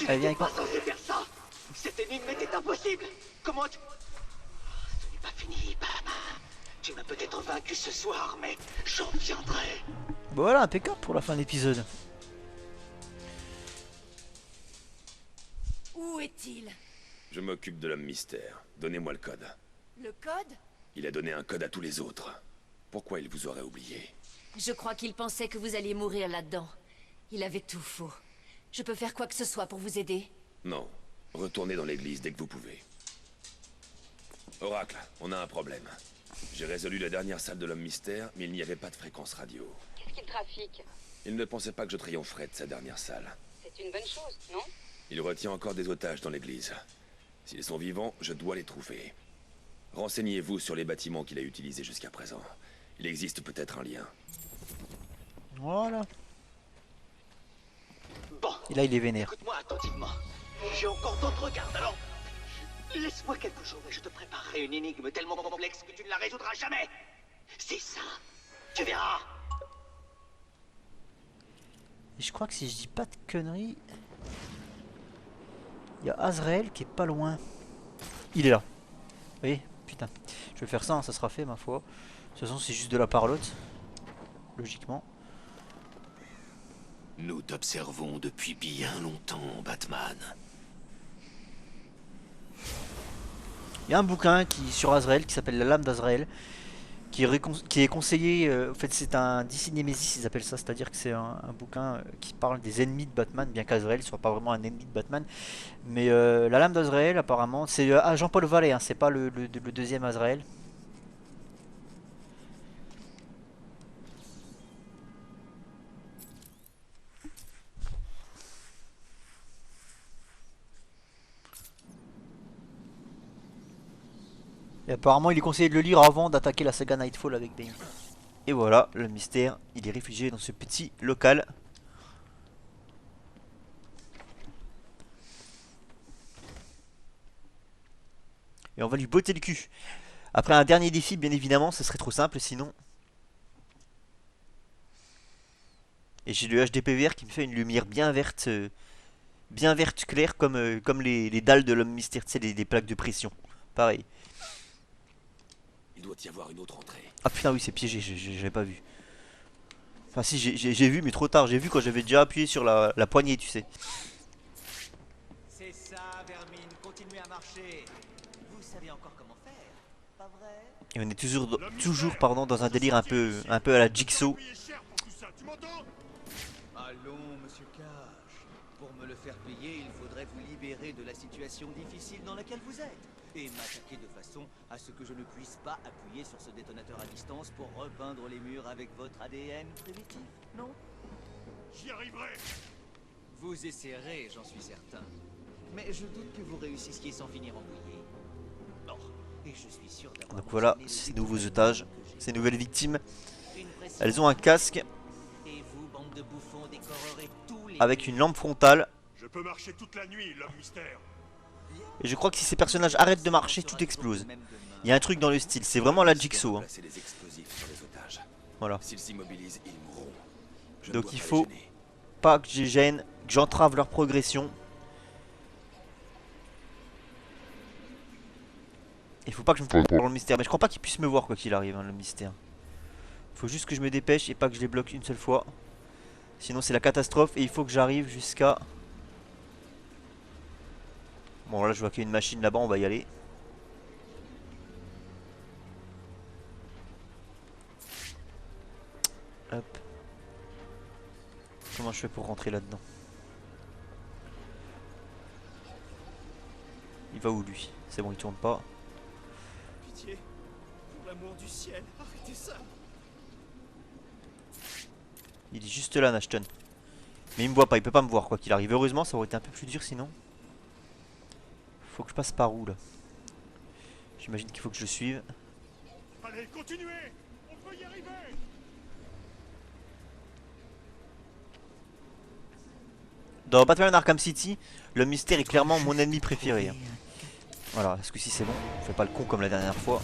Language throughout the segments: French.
Allez, viens n'étais avec moi. pas censé faire ça. Cette énigme était impossible. Comment tu... Ce n'est pas fini, Batman. Tu m'as peut-être vaincu ce soir, mais j'en viendrai. Bon, voilà, impeccable pour la fin de l'épisode. Où est-il? Je m'occupe de l'homme mystère. Donnez-moi le code. Le code? Il a donné un code à tous les autres. Pourquoi il vous aurait oublié? Je crois qu'il pensait que vous alliez mourir là-dedans. Il avait tout faux. Je peux faire quoi que ce soit pour vous aider? Non. Retournez dans l'église dès que vous pouvez. Oracle, on a un problème. J'ai résolu la dernière salle de l'homme mystère, mais il n'y avait pas de fréquence radio. Qu'est-ce qu'il trafique? Il ne pensait pas que je triompherais de sa dernière salle. C'est une bonne chose, non? Il retient encore des otages dans l'église. S'ils sont vivants, je dois les trouver. Renseignez-vous sur les bâtiments qu'il a utilisés jusqu'à présent. Il existe peut-être un lien. Voilà. Bon, Et là, il est vénère. écoute-moi attentivement. J'ai encore d'autres gardes, alors... Laisse-moi quelques jours et je te préparerai une énigme tellement complexe que tu ne la résoudras jamais. C'est ça. Tu verras. Et je crois que si je dis pas de conneries, il y a Azrael qui est pas loin. Il est là. Vous voyez, putain. Je vais faire ça, hein, ça sera fait ma foi. De toute façon, c'est juste de la parlotte. Logiquement. Nous t'observons depuis bien longtemps, Batman. Il y a un bouquin sur Azrael qui s'appelle La Lame d'Azrael. Qui est conseillé. En fait, c'est un DC Nemesis, ils appellent ça. C'est-à-dire que c'est un bouquin qui parle des ennemis de Batman, bien qu'Azrael soit pas vraiment un ennemi de Batman. Mais La Lame d'Azrael, apparemment, c'est Jean-Paul Vallée, hein, c'est pas le deuxième Azrael. Et apparemment, il est conseillé de le lire avant d'attaquer la saga Nightfall avec Bane. Et voilà, le mystère, il est réfugié dans ce petit local. Et on va lui botter le cul. Après un dernier défi, bien évidemment, ce serait trop simple sinon. Et j'ai le HDPVR qui me fait une lumière bien verte claire comme les dalles de l'homme mystère, tu sais, les plaques de pression. Pareil. Il doit y avoir une autre entrée. Ah putain oui c'est piégé, j'avais pas vu. Enfin si j'ai vu mais trop tard, j'ai vu quand j'avais déjà appuyé sur la poignée tu sais. C'est ça, Vermine, continuez à marcher. Vous savez encore comment faire, pas vrai? Et on est toujours pardon, dans un délire un peu à la Jigsaw. Allons, monsieur Cash. Pour me le faire payer, il faudrait vous libérer de la situation difficile dans laquelle vous êtes. Et m'attaquer de façon à ce que je ne puisse pas appuyer sur ce détonateur à distance pour repeindre les murs avec votre ADN primitif, non? J'y arriverai. Vous essaierez, j'en suis certain. Mais je doute que vous réussissiez sans finir embrouillé. Bon, et je suis sûr d'avoir... Donc voilà, ces nouveaux otages, ces nouvelles victimes. Elles ont un casque Et vous, bande de bouffons, décorerez tous les... avec une lampe frontale. Je peux marcher toute la nuit, l'homme mystère. Et je crois que si ces personnages arrêtent de marcher, tout explose. Il y a un truc dans le style, c'est vraiment la Jigsaw. Hein. Placer des explosifs sur les otages. Voilà. S'ils s'immobilisent, ils mourront. Je ne Donc dois il pas faut les gêner. pas que je gêne, que j'entrave leur progression. Il faut pas que je me trompe dans le mystère. Mais je crois pas qu'ils puissent me voir quoi qu'il arrive, hein, le mystère. Faut juste que je me dépêche et pas que je les bloque une seule fois. Sinon c'est la catastrophe et il faut que j'arrive jusqu'à... Bon là je vois qu'il y a une machine là-bas, on va y aller. Hop. Comment je fais pour rentrer là-dedans? Il va où lui? C'est bon, il tourne pas. Pitié, pour l'amour du ciel, arrêtez ça. Il est juste là, Nashton. Mais il me voit pas, il peut pas me voir quoi qu'il arrive. Heureusement, ça aurait été un peu plus dur sinon. Faut que je passe par où là? J'imagine qu'il faut que je le suive. Allez, continuez. On peut y arriver. Dans Batman Arkham City, le mystère est clairement mon ennemi préféré. Hein. Voilà, ce coup-ci c'est bon. On fait pas le con comme la dernière fois.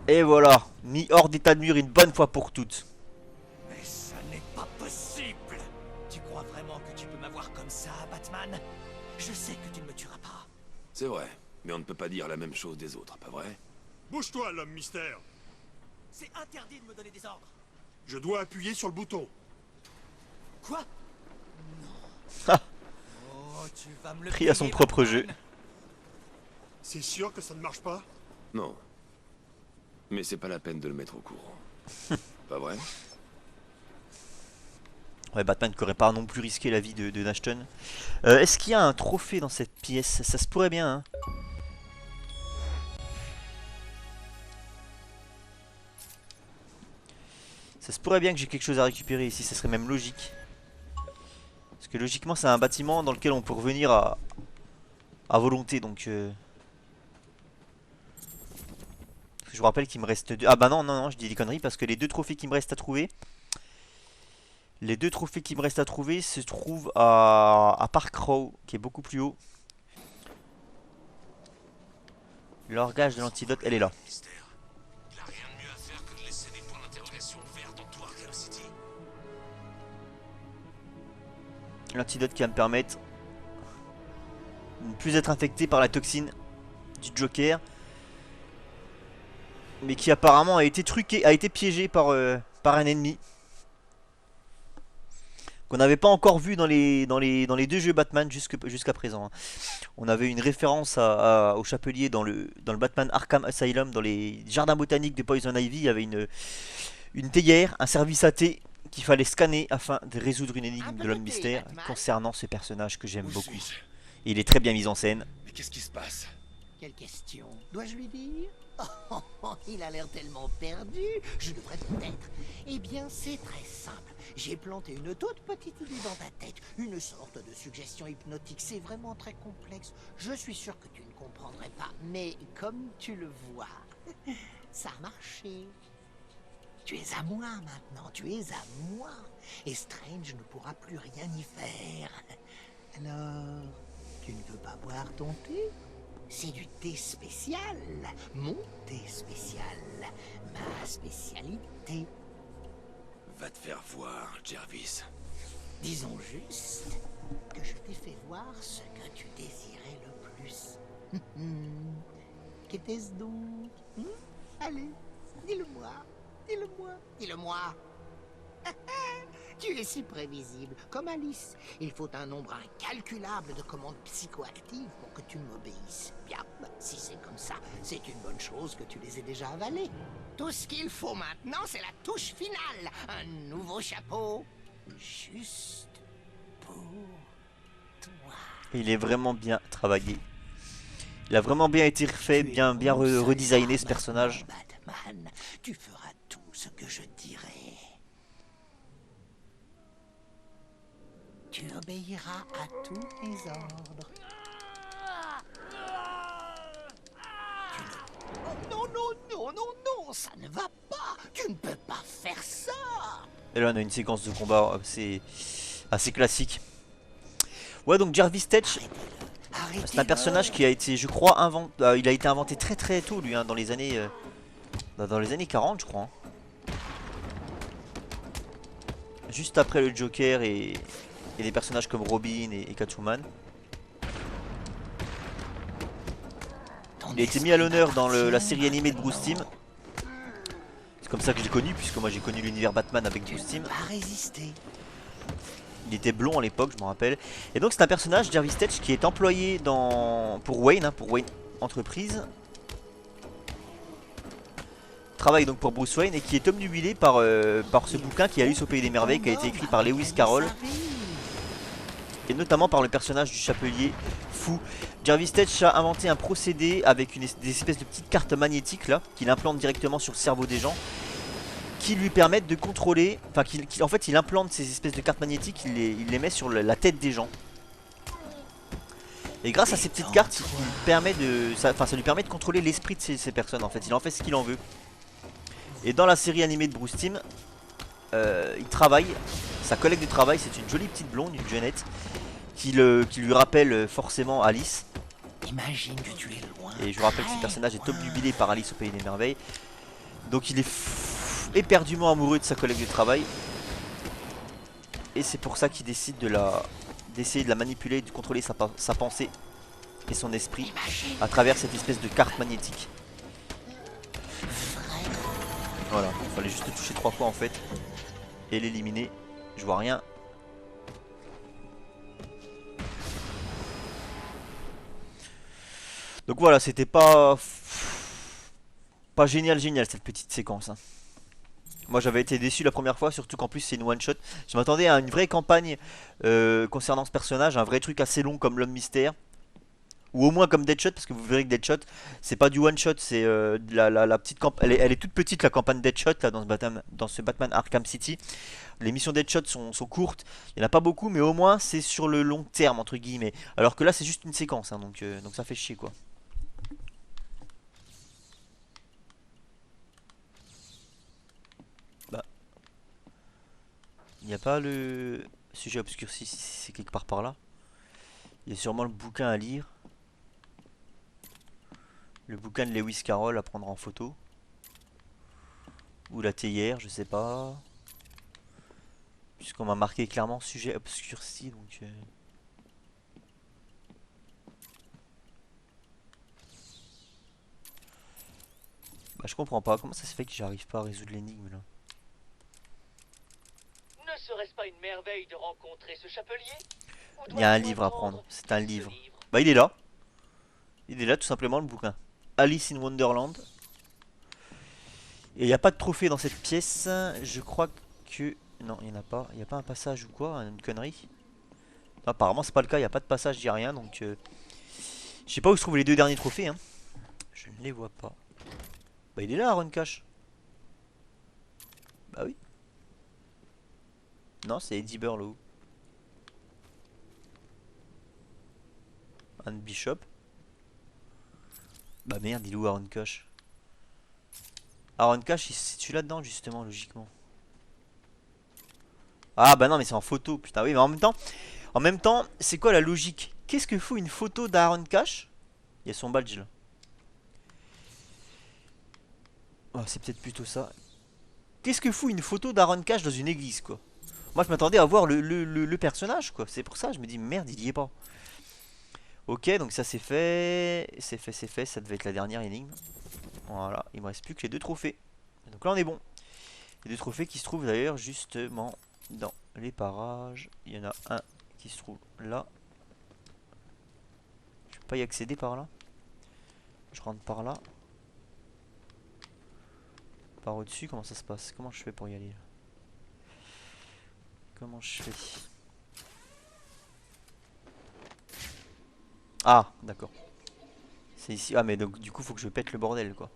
Et voilà, mis hors d'état de nuire une bonne fois pour toutes. Mais ça C'est vrai, mais on ne peut pas dire la même chose des autres, pas vrai? Bouge-toi, l'homme mystère. C'est interdit de me donner des ordres. Je dois appuyer sur le bouton. Quoi? Ah, Oh, tu vas me le pris à son payer, propre Batman. jeu. C'est sûr que ça ne marche pas? Non. Mais c'est pas la peine de le mettre au courant. Pas vrai? Ouais, Batman qui aurait pas non plus risqué la vie de Nashton. Est-ce qu'il y a un trophée dans cette pièce? Ça se pourrait bien, hein. Ça se pourrait bien que j'ai quelque chose à récupérer ici, ça serait même logique. Parce que logiquement c'est un bâtiment dans lequel on peut revenir à volonté, donc... Je vous rappelle qu'il me reste deux... Ah bah non, non, non, je dis des conneries parce que les deux trophées qui me restent à trouver... Les deux trophées qui me restent à trouver se trouvent à Park Row, qui est beaucoup plus haut. L'orgage de l'antidote, elle est là. Mystère. Il a rien de mieux à faire que de laisser des points d'interrogation verts dans tout Arkham City. L'antidote qui va me permettre de ne plus être infecté par la toxine du Joker. Mais qui apparemment a été truqué, a été piégé par un ennemi. Qu'on n'avait pas encore vu dans les deux jeux Batman jusqu'à présent. On avait une référence au chapelier dans le Batman Arkham Asylum, dans les jardins botaniques de Poison Ivy. Il y avait une théière, un service AT qu'il fallait scanner afin de résoudre une énigme de l'homme mystère concernant ce personnage que j'aime Où beaucoup. suis-je? Et il est très bien mis en scène. Mais qu'est-ce qui se passe? Quelle question? Dois-je lui dire? Il a l'air tellement perdu. Je devrais peut-être. Eh bien, c'est très simple. J'ai planté une toute petite idée dans ta tête. Une sorte de suggestion hypnotique. C'est vraiment très complexe. Je suis sûr que tu ne comprendrais pas. Mais comme tu le vois, ça a marché. Tu es à moi maintenant. Tu es à moi. Et Strange ne pourra plus rien y faire. Alors, tu ne veux pas boire ton thé? C'est du thé spécial, mon thé spécial, ma spécialité. Va te faire voir, Jarvis. Disons juste que je t'ai fait voir ce que tu désirais le plus. Qu'était-ce donc? Allez, dis-le-moi, dis-le-moi, dis-le-moi. Tu es si prévisible, comme Alice. Il faut un nombre incalculable de commandes psychoactives pour que tu m'obéisses. Bien, si c'est comme ça, c'est une bonne chose que tu les aies déjà avalées. Tout ce qu'il faut maintenant, c'est la touche finale. Un nouveau chapeau. Juste pour toi. Et il est vraiment bien travaillé. Il a vraiment bien été refait, Tu es bien mon redesigné soldat ce personnage. maintenant, Batman, tu feras tout ce que je dirai. Tu obéiras à tous mes ordres. Oh, non, non, non, non, non, ça ne va pas. Tu ne peux pas faire ça. Et là on a une séquence de combat assez classique. Ouais, donc Jarvis Tetch, Arrêtez-le. c'est un personnage qui a été, je crois, il a été inventé très très tôt lui, hein, dans les années 40 je crois. Hein. Juste après le Joker et des personnages comme Robin et Catwoman. Il a été mis à l'honneur dans la série animée de Bruce Timm. C'est comme ça que je l'ai connu, puisque moi j'ai connu l'univers Batman avec Bruce Timm. Pas résister. Il était blond à l'époque, je m'en rappelle. Et donc c'est un personnage, Jarvis Tetch, qui est employé pour Wayne, pour Wayne Entreprise. Travaille donc pour Bruce Wayne et qui est obnubilé par ce bouquin qui a Alice au Pays des Merveilles, qui a été écrit par Lewis Carroll. Et notamment par le personnage du chapelier fou. Jarvis Tetch a inventé un procédé avec des espèces de petites cartes magnétiques là, qu'il implante directement sur le cerveau des gens, qui lui permettent de contrôler, enfin en fait il implante ces espèces de cartes magnétiques, il les met sur la tête des gens. Et grâce à ces petites cartes, ça lui permet de contrôler l'esprit de ces personnes en fait, il en fait ce qu'il en veut. Et dans la série animée de Bruce Timm, il travaille, sa collègue de travail c'est une jolie petite blonde, une jeunette, qui lui rappelle forcément Alice. Imagine que tu es loin. Et je vous rappelle que ce personnage est obnubilé par Alice au Pays des Merveilles. Donc il est éperdument amoureux de sa collègue de travail. Et c'est pour ça qu'il décide d'essayer de la manipuler, de contrôler sa pensée et son esprit à travers cette espèce de carte magnétique. Voilà, il fallait juste le toucher 3 fois en fait et l'éliminer. Je vois rien. Donc voilà, c'était pas génial cette petite séquence, hein. Moi j'avais été déçu la première fois, surtout qu'en plus c'est une one shot. Je m'attendais à une vraie campagne concernant ce personnage, un vrai truc assez long comme l'homme mystère. Ou au moins comme Deadshot, parce que vous verrez que Deadshot c'est pas du one shot, c'est la petite campagne. Elle est toute petite la campagne Deadshot là dans ce Batman Arkham City. Les missions Deadshot sont courtes, il n'y en a pas beaucoup, mais au moins c'est sur le long terme entre guillemets. Alors que là c'est juste une séquence, hein, donc ça fait chier quoi. Bah, il n'y a pas le sujet obscurci, si c'est quelque part par là. Il y a sûrement le bouquin à lire. Le bouquin de Lewis Carroll à prendre en photo. Ou la théière, je sais pas. Puisqu'on m'a marqué clairement sujet obscurci, donc... Bah je comprends pas, comment ça se fait que j'arrive pas à résoudre l'énigme là? Ne serait-ce pas une merveille de rencontrer ce chapelier? Il y a un livre à prendre, c'est un livre. Bah il est là. Il est là tout simplement le bouquin. Alice in Wonderland. Et il n'y a pas de trophée dans cette pièce. Je crois que... Non, il n'y en a pas. Il n'y a pas un passage ou quoi? Une connerie. Non, apparemment c'est pas le cas, il n'y a pas de passage, il n'y a rien. Donc je sais pas où se trouvent les 2 derniers trophées, hein. Je ne les vois pas. Bah il est là Aaron Cash. Bah oui. Non, c'est Eddie Burlow. Anne Bishop. Bah merde, il est où Aaron Cash? Aaron Cash il se situe là-dedans justement, logiquement. Ah bah non mais c'est en photo, putain oui mais en même temps, c'est quoi la logique? Qu'est-ce que fout une photo d'Aaron Cash? Il y a son badge là. Oh, c'est peut-être plutôt ça. Qu'est-ce que fout une photo d'Aaron Cash dans une église quoi? Moi je m'attendais à voir le personnage quoi. C'est pour ça je me dis merde il y est pas. Ok donc ça c'est fait. C'est fait, ça devait être la dernière énigme. Voilà, il me reste plus que les 2 trophées. Donc là on est bon. Les 2 trophées qui se trouvent d'ailleurs justement dans les parages. Il y en a un qui se trouve là. Je peux pas y accéder par là. Je rentre par là. Par au-dessus, comment ça se passe? Comment je fais pour y aller là? Comment je fais? Ah, d'accord. C'est ici. Ah, mais donc du coup, faut que je pète le bordel quoi.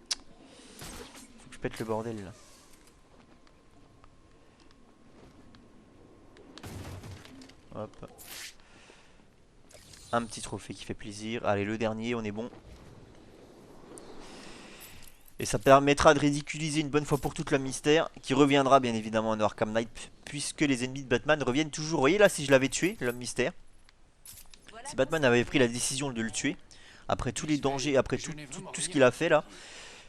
Faut que je pète le bordel là. Hop. Un petit trophée qui fait plaisir. Allez, le dernier, on est bon. Et ça permettra de ridiculiser une bonne fois pour toutes le mystère, qui reviendra bien évidemment dans Arkham Knight, puisque les ennemis de Batman reviennent toujours. Vous voyez là, si je l'avais tué, l'homme mystère, si Batman avait pris la décision de le tuer, après tous les dangers, après tout ce qu'il a fait là,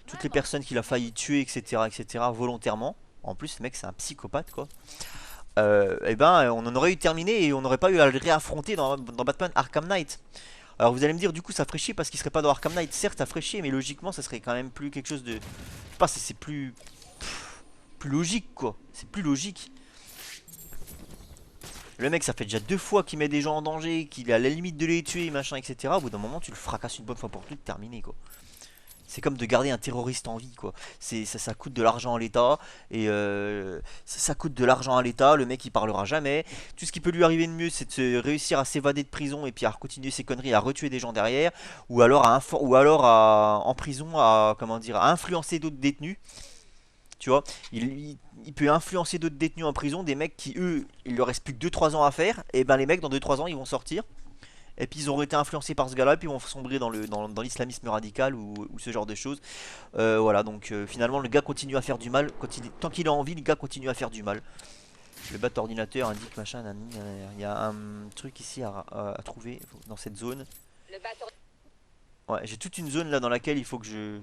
toutes les personnes qu'il a failli tuer, etc., volontairement, en plus, le mec c'est un psychopathe quoi. Et ben on en aurait eu terminé et on n'aurait pas eu à le réaffronter dans Batman Arkham Knight. Alors vous allez me dire du coup ça ferait chier parce qu'il serait pas dans Arkham Knight. Certes ça ferait chier mais logiquement ça serait quand même plus quelque chose de... Je sais pas, c'est plus logique quoi. C'est plus logique. Le mec ça fait déjà 2 fois qu'il met des gens en danger, qu'il est à la limite de les tuer machin etc. Au bout d'un moment tu le fracasses une bonne fois pour toutes, terminé quoi. C'est comme de garder un terroriste en vie quoi. Ça coûte de l'argent à l'État. Et ça coûte de l'argent à l'État. Le mec il parlera jamais. Tout ce qui peut lui arriver de mieux c'est de réussir à s'évader de prison. Et puis à continuer ses conneries, à retuer des gens derrière. Ou alors en prison comment dire, à influencer d'autres détenus. Tu vois, il peut influencer d'autres détenus en prison. Des mecs qui eux il leur reste plus que 2-3 ans à faire. Et ben les mecs dans 2-3 ans ils vont sortir. Et puis ils auraient été influencés par ce gars-là, et puis ils vont sombrer dans l'islamisme radical ou ce genre de choses. Voilà, donc finalement le gars continue à faire du mal. Tant qu'il a envie, le gars continue à faire du mal. Le bat ordinateur indique machin, il y a un truc ici à trouver dans cette zone. Ouais, j'ai toute une zone là dans laquelle il faut que je...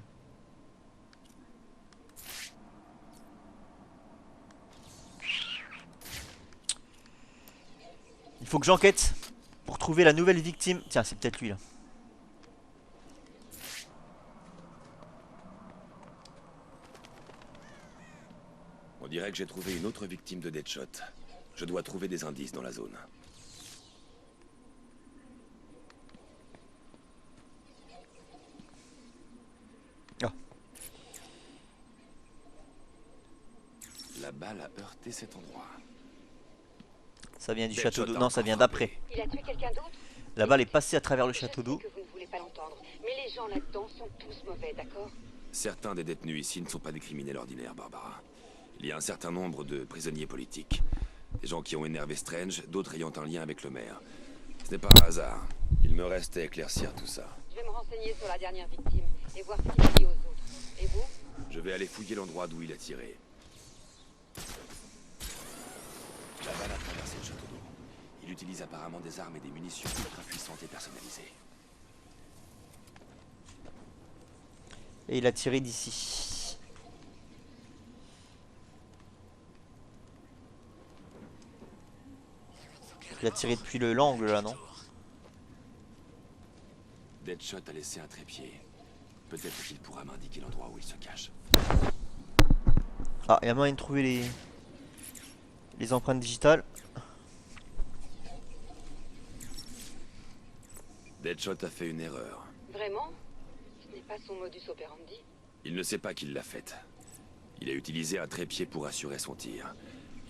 Il faut que j'enquête pour trouver la nouvelle victime. Tiens, c'est peut-être lui là. dirait que j'ai trouvé une autre victime de Deadshot. Je dois trouver des indices dans la zone. Ah. La balle a heurté cet endroit. Ça vient du Deadshot château d'eau. a Non, ça encore vient frappé. d'après. Il a tué quelqu'un d'autre? La balle est passée à travers le Je château sais d'eau. que vous ne voulez pas l'entendre, mais les gens là-dedans sont tous mauvais, d'accord? Certains des détenus ici ne sont pas des criminels ordinaires, Barbara. Il y a un certain nombre de prisonniers politiques. Des gens qui ont énervé Strange, d'autres ayant un lien avec le maire. Ce n'est pas un hasard. Il me reste à éclaircir tout ça. Je vais me renseigner sur la dernière victime et voir ce qu'il dit aux autres. Et vous? Je vais aller fouiller l'endroit d'où il a tiré. La balle a traversé le château d'eau. Il utilise apparemment des armes et des munitions ultra puissantes et personnalisées. Et il a tiré d'ici. Il a tiré depuis l'angle là, non? Deadshot a laissé un trépied. Peut-être qu'il pourra m'indiquer l'endroit où il se cache. Ah, il y a moyen de trouver les empreintes digitales. Deadshot a fait une erreur. Vraiment? Ce n'est pas son modus operandi. Il ne sait pas qu'il l'a faite. Il a utilisé un trépied pour assurer son tir.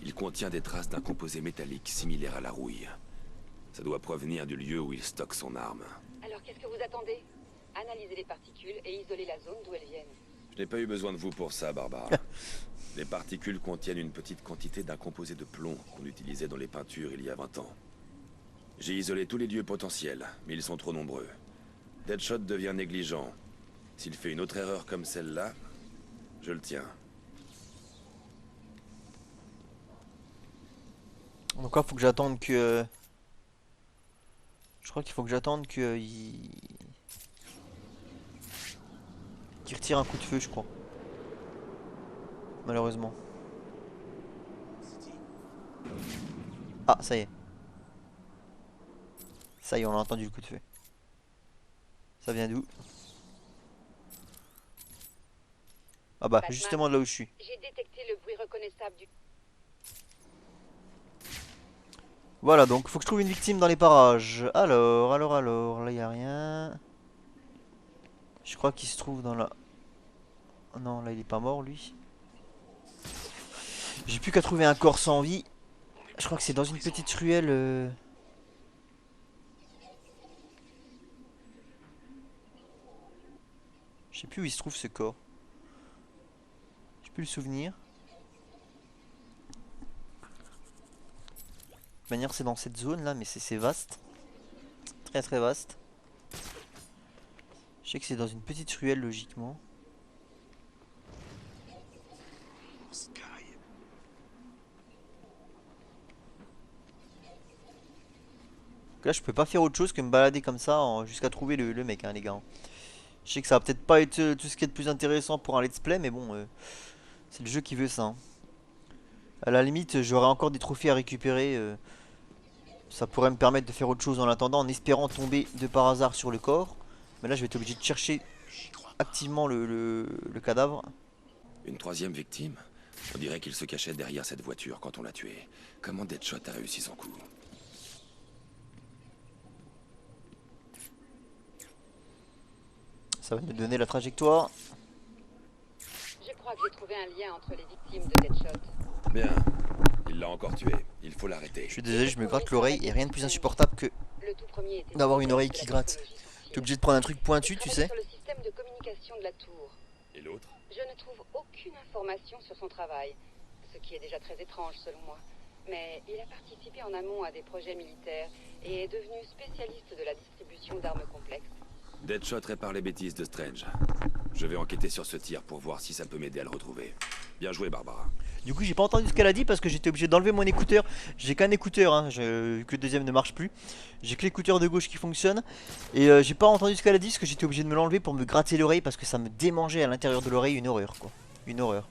Il contient des traces d'un composé métallique similaire à la rouille. Ça doit provenir du lieu où il stocke son arme. Alors qu'est-ce que vous attendez? Analysez les particules et isolez la zone d'où elles viennent. Je n'ai pas eu besoin de vous pour ça, Barbara. Les particules contiennent une petite quantité d'un composé de plomb qu'on utilisait dans les peintures il y a 20 ans. J'ai isolé tous les lieux potentiels, mais ils sont trop nombreux. Deadshot devient négligent. S'il fait une autre erreur comme celle-là, je le tiens. Donc là, faut que j'attende que... Je crois qu'il faut que j'attende que... qu'il retire un coup de feu, je crois. Malheureusement. Ah, ça y est. Ça y est, on a entendu le coup de feu. Ça vient d'où? Ah bah, Batman. justement de là où je suis. J'ai détecté le bruit reconnaissable du... Voilà, donc faut que je trouve une victime dans les parages. Alors, là y a rien. Je crois qu'il se trouve dans la... Oh non, là il est pas mort lui. J'ai plus qu'à trouver un corps sans vie. Je crois que c'est dans une petite ruelle. Je sais plus où il se trouve ce corps. J'ai plus le souvenir. De toute manière, c'est dans cette zone là, mais c'est vaste. Très très vaste. Je sais que c'est dans une petite ruelle logiquement. Donc là, je peux pas faire autre chose que me balader comme ça jusqu'à trouver le mec, hein, les gars. Je sais que ça va peut-être pas être tout ce qui est de plus intéressant pour un let's play, mais bon, c'est le jeu qui veut ça, hein. À la limite, j'aurai encore des trophées à récupérer. Ça pourrait me permettre de faire autre chose en attendant, en espérant tomber de par hasard sur le corps. Mais là, je vais être obligé de chercher activement le cadavre. Une troisième victime? On dirait qu'il se cachait derrière cette voiture quand on l'a tué. Comment Deadshot a réussi son coup? Ça va me donner la trajectoire. Je crois que j'ai trouvé un lien entre les victimes de Deadshot. Bien. Il l'a encore tué. Il faut l'arrêter. Je suis désolé, je me gratte l'oreille et rien de plus insupportable que Le tout premier était d'avoir une sur oreille la qui gratte. technologie sans T'es fil. obligé de prendre un truc pointu, Je tu travaille sais. sur le système de communication de la tour. Et l'autre? Je ne trouve aucune information sur son travail, ce qui est déjà très étrange selon moi. Mais il a participé en amont à des projets militaires et est devenu spécialiste de la distribution d'armes complexes. Deadshot répare les bêtises de Strange. Je vais enquêter sur ce tir pour voir si ça peut m'aider à le retrouver. Bien joué, Barbara. Du coup, j'ai pas entendu ce qu'elle a dit parce que j'étais obligé d'enlever mon écouteur. J'ai qu'un écouteur, hein, vu que le deuxième ne marche plus. J'ai que l'écouteur de gauche qui fonctionne. Et j'ai pas entendu ce qu'elle a dit parce que j'étais obligé de me l'enlever pour me gratter l'oreille parce que ça me démangeait à l'intérieur de l'oreille. Une horreur, quoi. Une horreur.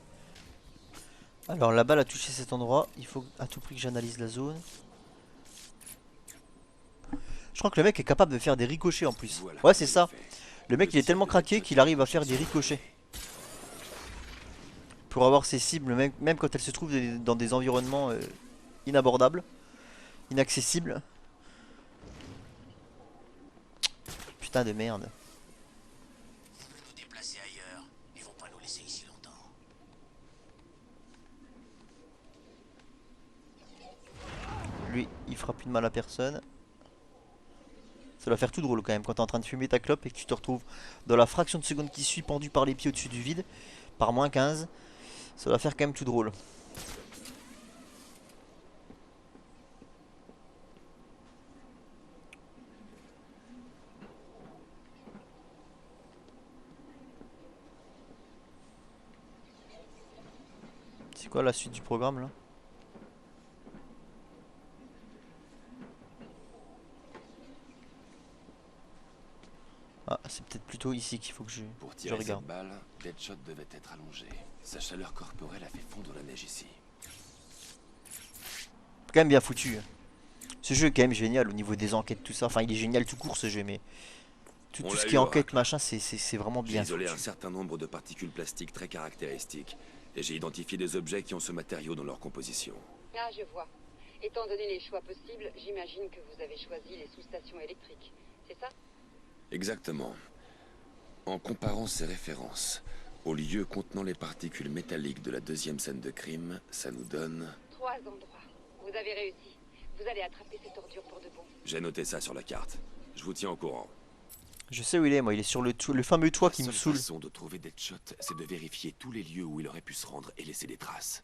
Alors, la balle a touché cet endroit. Il faut à tout prix que j'analyse la zone. Je crois que le mec est capable de faire des ricochets en plus. Voilà. Ouais, c'est ça. Le mec, il est tellement craqué qu'il arrive à faire des ricochets. pour avoir ses cibles, même quand elles se trouvent dans des environnements inabordables, inaccessibles. Putain de merde. Nous déplacer ailleurs. Ils vont pas nous laisser ici longtemps. Lui, il fera plus de mal à personne. Ça doit faire tout drôle quand même quand t'es en train de fumer ta clope et que tu te retrouves dans la fraction de seconde qui suit pendu par les pieds au-dessus du vide, par moins 15. Ça doit faire quand même tout drôle. C'est quoi la suite du programme là? Ah, c'est peut-être plutôt ici qu'il faut que Pour je tirer cette regarde. balle, Deadshot devait être allongé. Sa chaleur corporelle a fait fondre la neige ici. Quand même bien foutu. Ce jeu est quand même génial au niveau des enquêtes, tout ça. Enfin, il est génial tout court ce jeu, mais tout On ce l'a qui eu, est enquête, Oracle. machin, c'est vraiment J'ai bien isolé foutu. un certain nombre de particules plastiques très caractéristiques. Et j'ai identifié des objets qui ont ce matériau dans leur composition. Ah, je vois. Étant donné les choix possibles, j'imagine que vous avez choisi les sous-stations électriques. C'est ça? Exactement. En comparant ces références aux lieux contenant les particules métalliques de la deuxième scène de crime, ça nous donne... 3 endroits. Vous avez réussi. Vous allez attraper cette ordure pour de bon. J'ai noté ça sur la carte. Je vous tiens au courant. Je sais où il est, moi. Il est sur le fameux toit qui me La saoule. seule façon de trouver Deadshot, c'est de vérifier tous les lieux où il aurait pu se rendre et laisser des traces.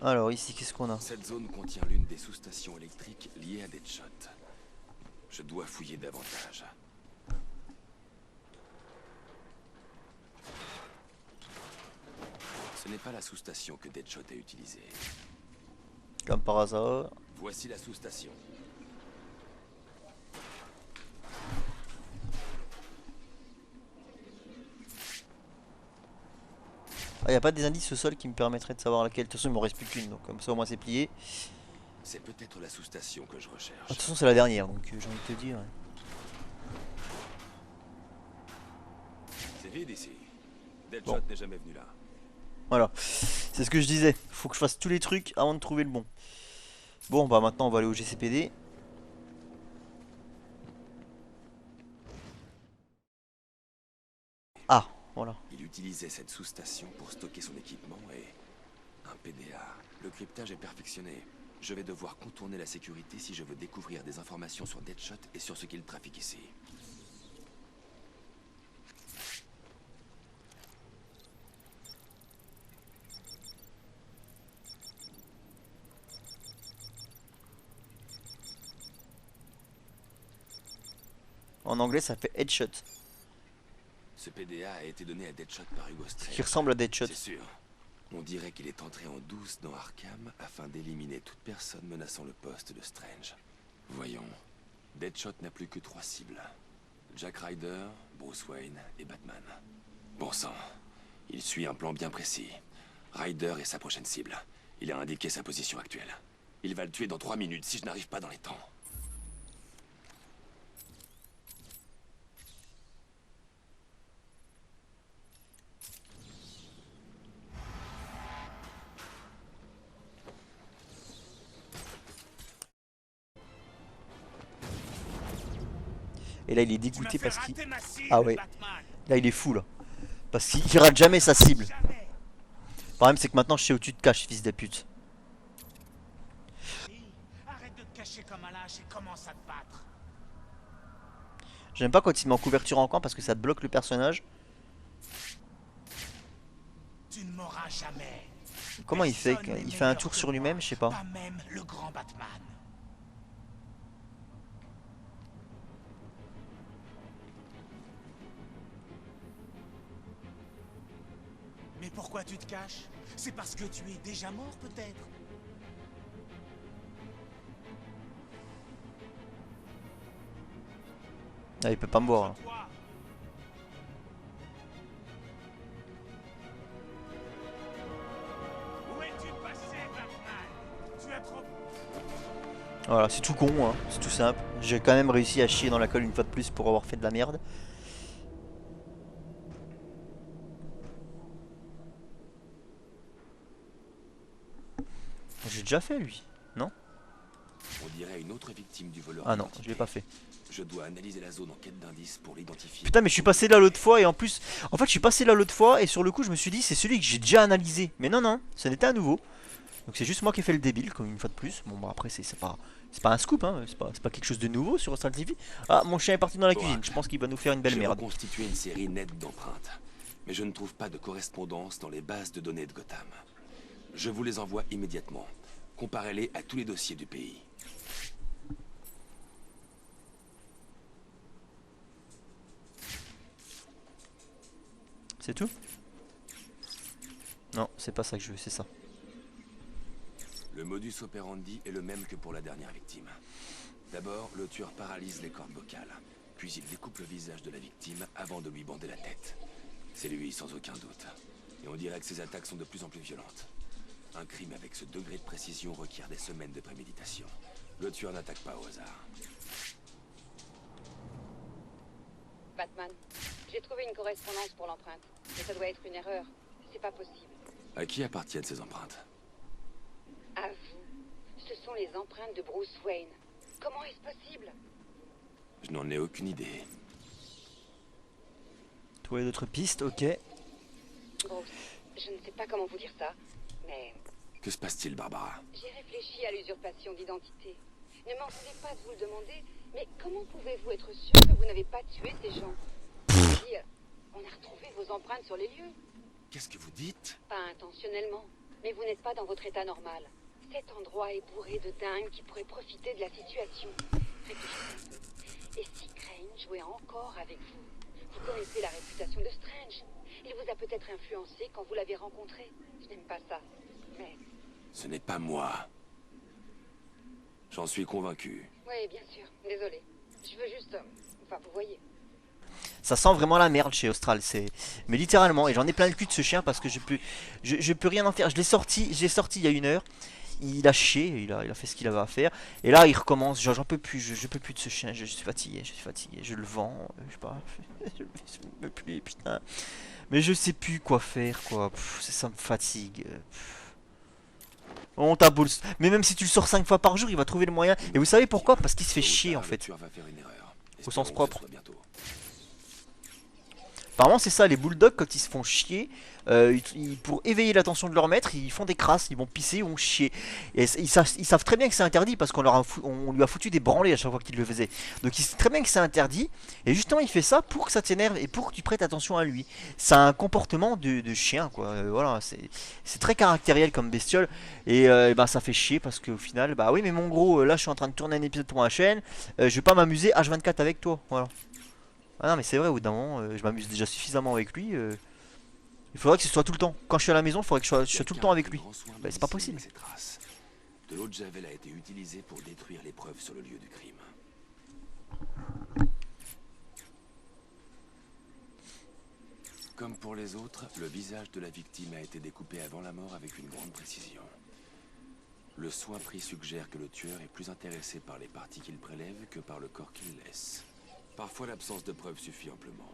Alors, ici, qu'est-ce qu'on a? Cette zone contient l'une des sous-stations électriques liées à Deadshot. Je dois fouiller davantage. Ce n'est pas la sous-station que Deadshot a utilisée. Comme par hasard. Voici la sous-station. Ah, y a pas des indices au sol qui me permettraient de savoir laquelle. De toute façon, il m'en reste plus qu'une, donc comme ça, au moins, c'est plié. C'est peut-être la sous-station que je Ah, de recherche. toute façon, c'est la dernière, donc j'ai envie de te dire. C'est vide ici. Deadshot n'est jamais venu là. Voilà, c'est ce que je disais. Faut que je fasse tous les trucs avant de trouver le bon. Bon, bah maintenant, on va aller au GCPD. Ah, voilà. Il utilisait cette sous-station pour stocker son équipement et... un PDA. Le cryptage est perfectionné. Je vais devoir contourner la sécurité si je veux découvrir des informations sur Deadshot et sur ce qu'il trafique ici. En anglais, ça fait headshot. Ce PDA a été donné à Deadshot par Hugo Strange. Qui ressemble à Deadshot. C'est sûr. On dirait qu'il est entré en douce dans Arkham afin d'éliminer toute personne menaçant le poste de Strange. Voyons. Deadshot n'a plus que 3 cibles. Jack Ryder, Bruce Wayne et Batman. Bon sang. Il suit un plan bien précis. Ryder est sa prochaine cible. Il a indiqué sa position actuelle. Il va le tuer dans 3 minutes si je n'arrive pas dans les temps. Et là, il est dégoûté parce qu'il... Ah ouais. Là, il est fou, là. Parce qu'il rate jamais sa cible. Le problème, c'est que maintenant, je sais où tu te caches, fils de pute. Arrête de te cacher comme un lâche et commence à te battre. J'aime pas quand il te met en couverture en camp parce que ça te bloque le personnage. Tu ne m'auras jamais. Comment il fait? Personne n'est Il fait un meilleur tour que sur moi, lui-même, je sais pas. Pas même le grand Batman. Mais pourquoi tu te caches? C'est parce que tu es déjà mort, peut-être? Ah, il peut pas me voir. Là. Toi, où es-tu passé, Batman? Tu as trop... Voilà, c'est tout con, hein. C'est tout simple. J'ai quand même réussi à chier dans la colle une fois de plus pour avoir fait de la merde. J'ai déjà fait lui. Non? On dirait une autre victime du voleur. Ah non, identifié. je l'ai pas fait. Je dois analyser la zone en quête d'indices pour l'identifier. Putain, mais je suis passé là l'autre fois et en plus. En fait, je suis passé là l'autre fois et sur le coup, je me suis dit, c'est celui que j'ai déjà analysé. Mais non, non, ce n'était à nouveau. Donc c'est juste moi qui ai fait le débile, comme une fois de plus. Bon, bah après, c'est pas un scoop, hein. C'est pas quelque chose de nouveau sur Hostile TV. Ah, mon chien est parti dans la cuisine. Je pense qu'il va nous faire une belle J'ai merde. reconstitué une série nette d'empreintes. Mais je ne trouve pas de correspondance dans les bases de données de Gotham. Je vous les envoie immédiatement. Comparez-les à tous les dossiers du pays. C'est tout? Non, c'est pas ça que je veux, c'est ça. Le modus operandi est le même que pour la dernière victime. D'abord, le tueur paralyse les cordes vocales. Puis il découpe le visage de la victime avant de lui bander la tête. C'est lui, sans aucun doute. Et on dirait que ses attaques sont de plus en plus violentes. Un crime avec ce degré de précision requiert des semaines de préméditation. Le tueur n'attaque pas au hasard. Batman, j'ai trouvé une correspondance pour l'empreinte. Mais ça doit être une erreur. C'est pas possible. À qui appartiennent ces empreintes? À vous. Ce sont les empreintes de Bruce Wayne. Comment est-ce possible? Je n'en ai aucune idée. Trouver d'autres pistes, ok. Bruce, je ne sais pas comment vous dire ça, mais Que se passe-t-il, Barbara? j'ai réfléchi à l'usurpation d'identité. Ne m'en voulez pas de vous le demander, mais comment pouvez-vous être sûr que vous n'avez pas tué ces gens? C'est-à-dire, on a retrouvé vos empreintes sur les lieux. Qu'est-ce que vous dites? Pas intentionnellement, mais vous n'êtes pas dans votre état normal. Cet endroit est bourré de dingues qui pourraient profiter de la situation. Réfléchissez un peu. Et si Crane jouait encore avec vous? Vous connaissez la réputation de Strange. Il vous a peut-être influencé quand vous l'avez rencontré. Je n'aime pas ça, mais... Ce n'est pas moi. J'en suis convaincu. Oui, bien sûr. Désolé. Je veux juste... Enfin, vous voyez. Ça sent vraiment la merde chez Austral, mais littéralement, et j'en ai plein le cul de ce chien parce que je peux rien en faire. Je l'ai sorti il y a 1 heure. Il a chié, il a fait ce qu'il avait à faire. Et là il recommence, j'en peux plus, je peux plus de ce chien, je suis fatigué, je le vends, je sais pas, je peux plus, putain. Mais je sais plus quoi faire, quoi, ça me fatigue. On t'a beau le... Mais même si tu le sors 5 fois par jour, il va trouver le moyen. Et vous savez pourquoi? Parce qu'il se fait chier en fait. Au sens propre. Apparemment c'est ça, les bulldogs quand ils se font chier, pour éveiller l'attention de leur maître, ils font des crasses, ils vont pisser ou chier. Et ils savent très bien que c'est interdit parce qu'on on lui a foutu des branlées à chaque fois qu'il le faisait. Donc ils savent très bien que c'est interdit, et justement il fait ça pour que ça t'énerve et pour que tu prêtes attention à lui. C'est un comportement de chien quoi, voilà, c'est très caractériel comme bestiole, et bah, ça fait chier parce qu'au final, bah oui mais mon gros, là je suis en train de tourner un épisode pour ma chaîne, je vais pas m'amuser H24 avec toi, voilà. Ah non mais c'est vrai, au bout d'un moment, je m'amuse déjà suffisamment avec lui. Il faudrait que ce soit tout le temps. Quand je suis à la maison, il faudrait que je sois tout le temps avec lui. Bah, c'est pas possible. De l'eau de Javel a été utilisée pour détruire les preuves sur le lieu du crime. Comme pour les autres, le visage de la victime a été découpé avant la mort avec une grande précision. Le soin pris suggère que le tueur est plus intéressé par les parties qu'il prélève que par le corps qu'il laisse. Parfois, l'absence de preuves suffit amplement.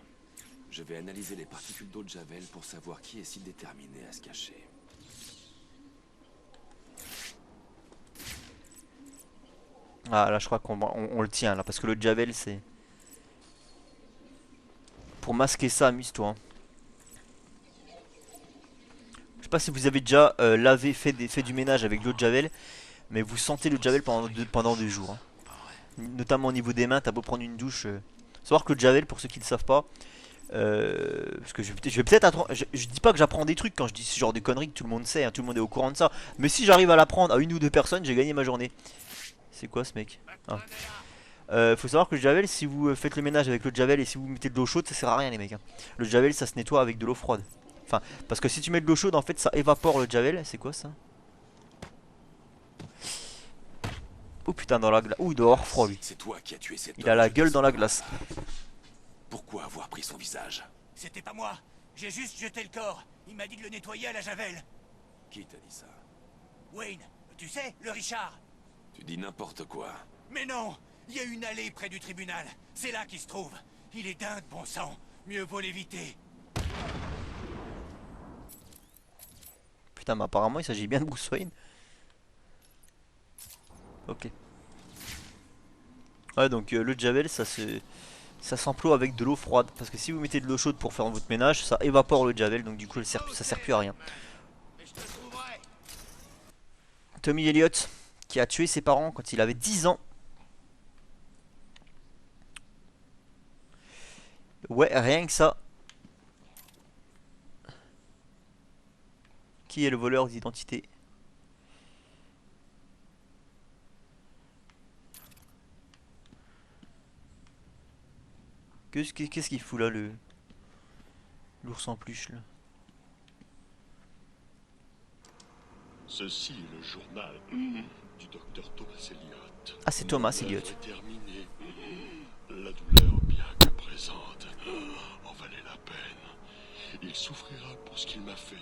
Je vais analyser les particules d'eau de Javel pour savoir qui est si déterminé à se cacher. Ah là je crois qu'on le tient là, parce que le Javel c'est... Pour masquer ça, amuse-toi. Hein. Je sais pas si vous avez déjà fait du ménage avec l'eau de Javel, mais vous sentez le Javel pendant 2 jours. Hein. Notamment au niveau des mains, t'as beau prendre une douche... Savoir que le Javel, pour ceux qui ne le savent pas, parce que je vais peut-être apprendre, je dis pas que j'apprends des trucs quand je dis ce genre de conneries que tout le monde sait, hein, tout le monde est au courant de ça. Mais si j'arrive à l'apprendre à 1 ou 2 personnes, j'ai gagné ma journée. C'est quoi ce mec? Faut savoir que le Javel, si vous faites le ménage avec le Javel et si vous mettez de l'eau chaude, ça sert à rien les mecs. Hein. Le Javel, ça se nettoie avec de l'eau froide. Enfin, parce que si tu mets de l'eau chaude, en fait, ça évapore le Javel. C'est quoi ça? Oh putain, dans la glace. Ouh, il doit avoir froid lui. C'est toi qui as tué cet Il a la gueule dans la glace. Pourquoi avoir pris son visage? C'était pas moi. J'ai juste jeté le corps. Il m'a dit de le nettoyer à la javel. Qui t'a dit ça? Wayne, tu sais, le Richard. Tu dis n'importe quoi. Mais non, il y a une allée près du tribunal. C'est là qu'il se trouve. Il est dingue, bon sang. Mieux vaut l'éviter. Putain, mais apparemment il s'agit bien de Bruce Wayne. Ok. Ouais, donc le javel, ça s'emploie avec de l'eau froide. Parce que si vous mettez de l'eau chaude pour faire votre ménage, ça évapore le javel. Donc du coup, ça sert plus à rien. Tommy Elliott, qui a tué ses parents quand il avait 10 ans. Ouais, rien que ça. Qui est le voleur d'identité? Qu'est-ce qu'il fout là, l'ours en peluche là? Ceci est le journal du docteur Thomas Elliott. Ah, c'est Thomas Elliott. Est terminé. La douleur, bien que présente, en valait la peine. Il souffrira pour ce qu'il m'a fait.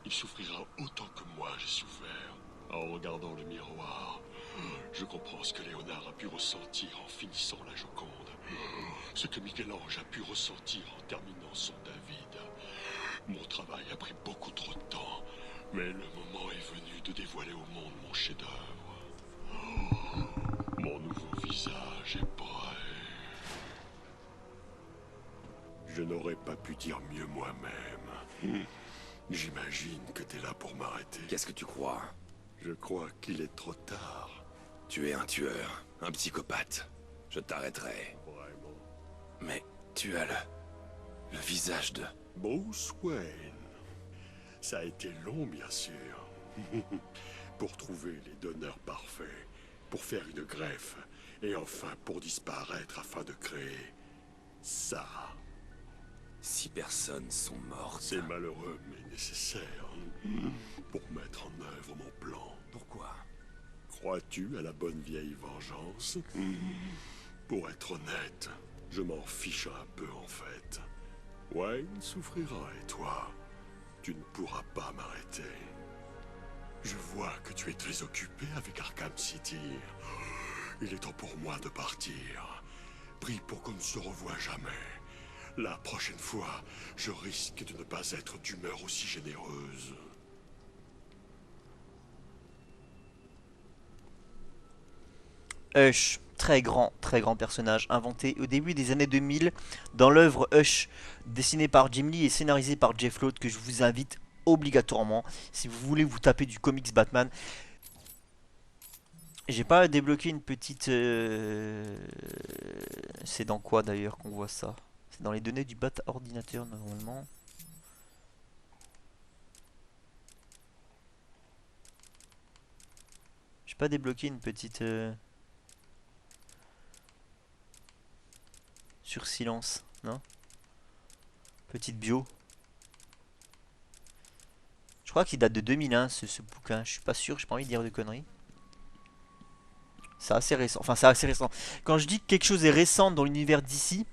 Il souffrira autant que moi j'ai souffert. En regardant le miroir, je comprends ce que Léonard a pu ressentir en finissant la Joconde. Ce que Michel-Ange a pu ressentir en terminant son David. Mon travail a pris beaucoup trop de temps, mais le moment est venu de dévoiler au monde mon chef-d'œuvre. Mon nouveau visage est prêt. Je n'aurais pas pu dire mieux moi-même. J'imagine que t'es là pour m'arrêter. Qu'est-ce que tu crois? Je crois qu'il est trop tard. Tu es un tueur, un psychopathe. Je t'arrêterai. Vraiment. Mais tu as le visage de... Bruce Wayne. Ça a été long, bien sûr. Pour trouver les donneurs parfaits, pour faire une greffe, et enfin pour disparaître afin de créer ça. 6 personnes sont mortes. C'est malheureux, mais nécessaire. Pour mettre en œuvre mon plan. Pourquoi? Crois-tu à la bonne vieille vengeance? Pour être honnête, je m'en fiche un peu en fait. Wayne souffrira et toi, tu ne pourras pas m'arrêter. Je vois que tu es très occupé avec Arkham City. Il est temps pour moi de partir. Prie pour qu'on ne se revoie jamais. La prochaine fois, je risque de ne pas être d'humeur aussi généreuse. Hush, très grand personnage, inventé au début des années 2000 dans l'œuvre Hush, dessinée par Jim Lee et scénarisée par Jeff Loeb, que je vous invite obligatoirement si vous voulez vous taper du comics Batman. J'ai pas débloqué une petite... C'est dans quoi d'ailleurs qu'on voit ça? C'est dans les données du Bat ordinateur normalement. J'ai pas débloqué une petite... Sur silence, non? Petite bio. Je crois qu'il date de 2001 ce bouquin, je suis pas sûr, j'ai pas envie de dire de conneries. C'est assez récent, enfin c'est assez récent. Quand je dis que quelque chose est récent dans l'univers d'ici...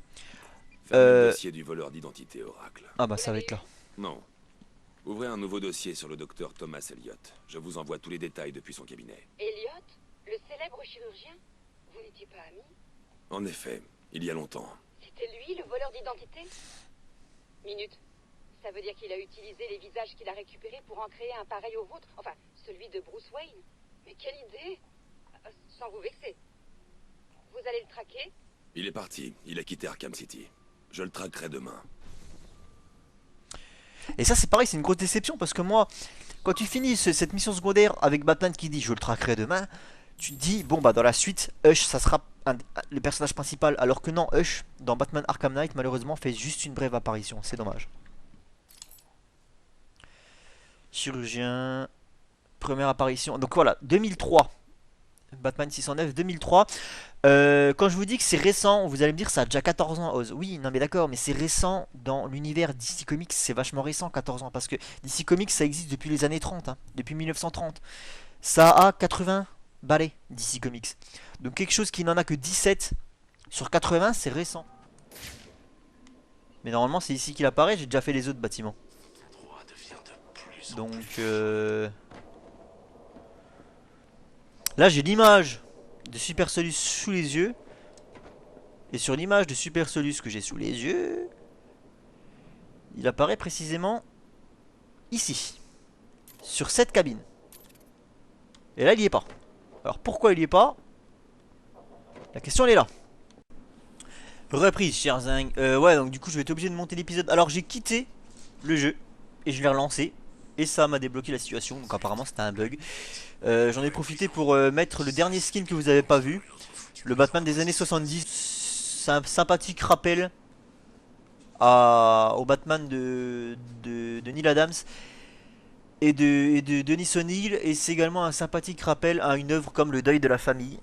Le dossier du voleur d'identité, Oracle. Ah bah ça va être là. Non. Ouvrez un nouveau dossier sur le docteur Thomas Elliott. Je vous envoie tous les détails depuis son cabinet. Elliot, le célèbre chirurgien? Vous n'étiez pas amis? En effet, il y a longtemps. C'était lui, le voleur d'identité? Minute. Ça veut dire qu'il a utilisé les visages qu'il a récupérés pour en créer un pareil au vôtre? Enfin, celui de Bruce Wayne? Mais quelle idée! Sans vous vexer. Vous allez le traquer? Il est parti. Il a quitté Arkham City. Je le traquerai demain. Et ça c'est pareil, c'est une grosse déception parce que moi, quand tu finis cette mission secondaire avec Batman qui dit je le traquerai demain, tu te dis bon bah dans la suite Hush ça sera le personnage principal, alors que non, Hush dans Batman Arkham Knight malheureusement fait juste une brève apparition, c'est dommage. Chirurgien, première apparition, donc voilà, 2003. Batman 609, 2003. Quand je vous dis que c'est récent, vous allez me dire ça a déjà 14 ans, Oz. Oui, non mais d'accord, mais c'est récent dans l'univers DC Comics, c'est vachement récent, 14 ans, parce que DC Comics ça existe depuis les années 30, hein, depuis 1930. Ça a 80 balais, DC Comics. Donc quelque chose qui n'en a que 17 sur 80, c'est récent. Mais normalement c'est ici qu'il apparaît, j'ai déjà fait les autres bâtiments. Donc là j'ai l'image de Super Solus sous les yeux. Et sur l'image de Super Solus que j'ai sous les yeux, il apparaît précisément ici. Sur cette cabine. Et là il y est pas. Alors pourquoi il y est pas? La question elle est là. Reprise, cher Zing. Ouais, donc du coup je vais être obligé de monter l'épisode. Alors j'ai quitté le jeu et je l'ai relancé. Et ça m'a débloqué la situation. Donc apparemment c'était un bug. J'en ai profité pour mettre le dernier skin que vous avez pas vu. Le Batman des années 70. C'est un sympathique rappel au Batman de Neil Adams et de Denis O'Neill. Et c'est également un sympathique rappel à une œuvre comme Le Deuil de la Famille.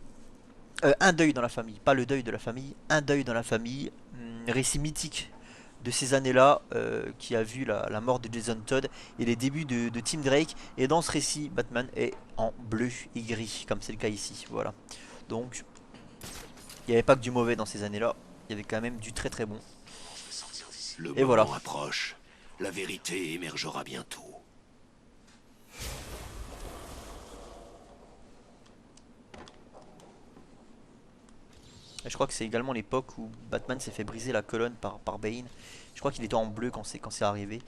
Un deuil dans la famille, pas le deuil de la famille, un deuil dans la famille, récit mythique de ces années-là qui a vu la mort de Jason Todd et les débuts de Tim Drake. Et dans ce récit, Batman est en bleu et gris, comme c'est le cas ici. Voilà. Donc, il n'y avait pas que du mauvais dans ces années-là, il y avait quand même du très très bon. Le Et voilà. moment approche. La vérité émergera bientôt. Et je crois que c'est également l'époque où Batman s'est fait briser la colonne par Bane. Je crois qu'il était en bleu quand c'est arrivé.